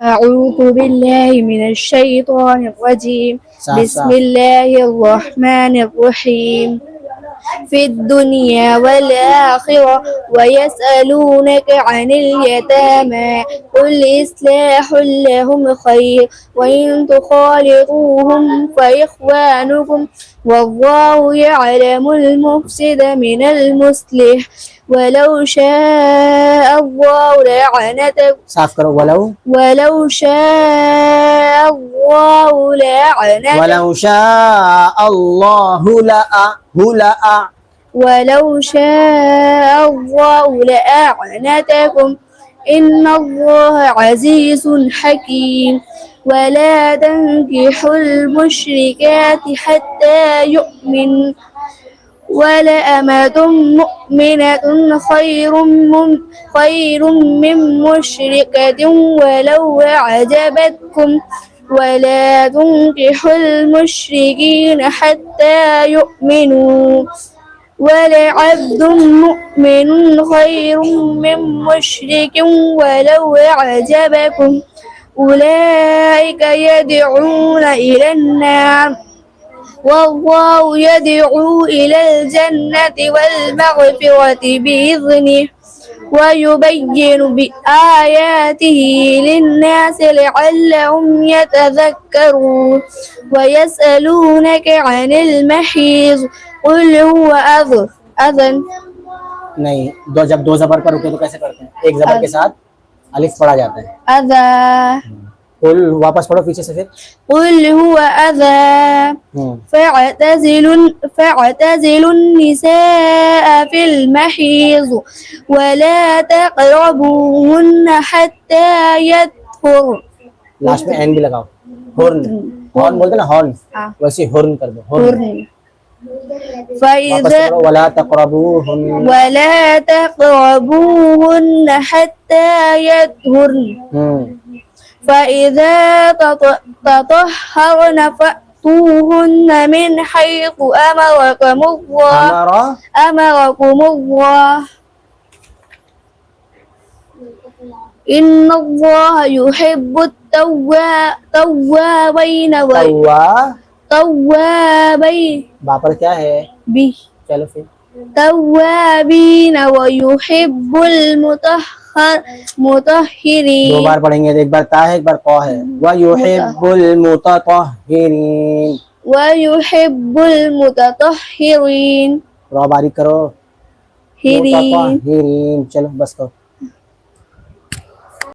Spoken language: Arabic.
أعوذ بالله من الشيطان الرجيم. साफ بسم साफ الله الرحمن الرحيم. في الدنيا والآخرة ويسألونك عن اليتامى قل إصلاح لهم خير وإن تخالطوهم فإخوانكم والله يعلم المفسد من المصلح ولو شاء الله لعنتكم साफ करो वलौ ولو شاء الله لعنتكم वलौ शाअ अल्लाहु लअ ولو شاء الله لأعنتكم إن الله عزيز حكيم ولا تنكحوا المشركات حتى يؤمن ولأمة مؤمنة خير من مشركة ولو أعجبتكم ولا تنكحوا المشركين حتى يؤمنوا ولعبد مؤمن خير من مشرك ولو أعجبكم أولئك يدعون إلى النار والله يدعو إلى الجنة والمغفرة بإذنه ويبين بآياته للناس لعلهم يتذكرون ويسألونك عن المحيض قل هو أذن नहीं जब दो जबर पर रुके तो कैसे करते हैं एक जबर के साथ अलिफ पढ़ा जाता है أذى कुल वापस पढ़ो पीछे से फिर قل هو أذى فاعتزلوا النساء في المحيض ولا تقربوهن حتى يطهر लास्ट में एन भी लगाओ हॉर्न हॉर्न बोलते ना हॉर्न हाँ। वैसे हॉर्न कर दो हॉर्न वापस فإذا पढ़ो वला तक़रबूहुन ولا تقربوهن حتى يطهرن فإذا تطهرن فأتوهن من حيث أمركم الله إن الله يحب التوابين والتوابين बा पर क्या है चलो फिर توابين ويحب المطهرين दो बार पढ़ेंगे एक बार ता है एक बार कौ है व युहिब्बुल मुततहिरीन ويحب المتطهرين रो बारीक करो हिरीन मुततहिरीन चलो बस करो